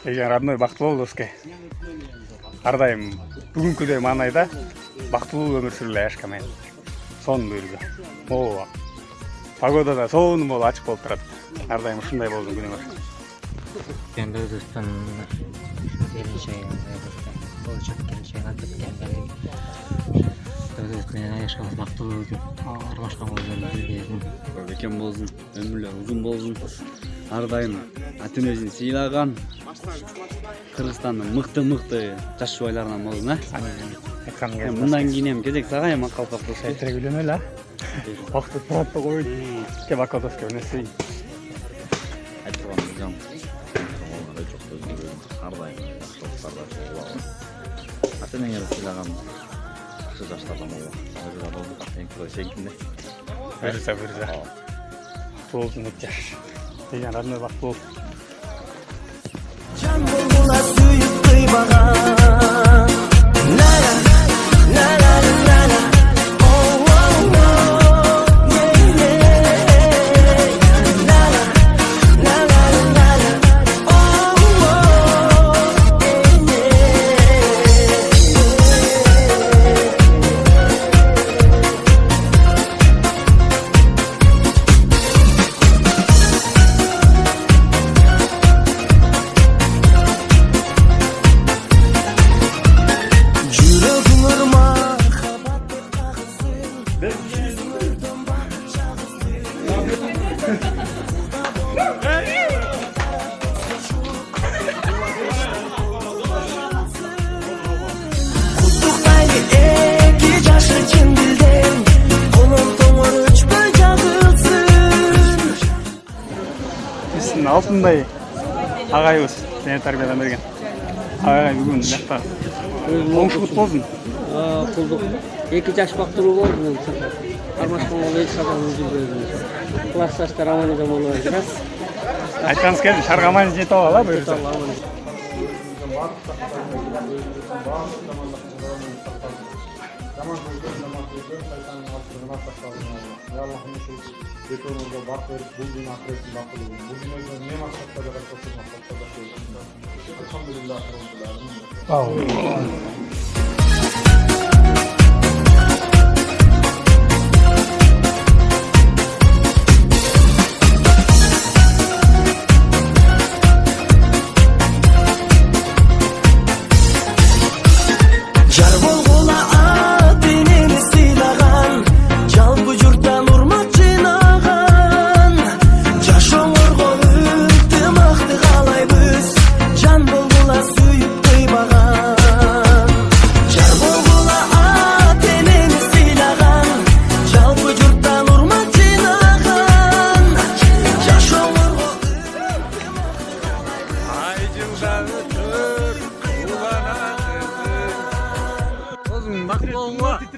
Эгер родной бактылуу болбоске. Ар дайым бүгүнкүдөй маанайда бактылуу өмүр сүрүлө ашкамай. Сонун буйругу. О. Погодада сонун болуп ачык болуп турат. Ар дайым ушундай болгон күнүңөр. Endi O'zbekiston болочок келишим айтып келген. O'zbekiston yaşamız бактылуу өтүп, армашкан болуп келген. Бекем болсун, өмүрлөр узун болсун. Ар дайым ата энесин сыйлаган Кыргызстандын мыкты жаш жубайларынан болсун, а? Айткан кезде. Мындан кийин эми кезек сага эми акалпак болсун. Айтырак үйлөнөлү, а? Вакыт турат да койду. Кеп акалдашка өнөсөй. Айтылган жан. Жок сөзү ар дайым жакшылыктарда чогулабыз. Ата энеңер сыйлаган жакшы жаштардан болот. Өзү да болду. Эң кыргыз сенкинде. Бирза. Болдун жаш. Деген родной бактылуу. Can bulgula suyup kıymağa La la la la la la Oh oh oh Yeah yeah La la la la la la Oh oh Алтындай агайыбыз мени тарбиядан берген. Агай бүгүн жакта. Оңшулук болсун. Кулдук. 2 жаш бактылуу болду. Армашкан болуп эч качан үзүлбөдү. Классташтар аман эле болуп жүрөт. Айтканыңыз келди, шаргаман жетип алалы буюрса. Bak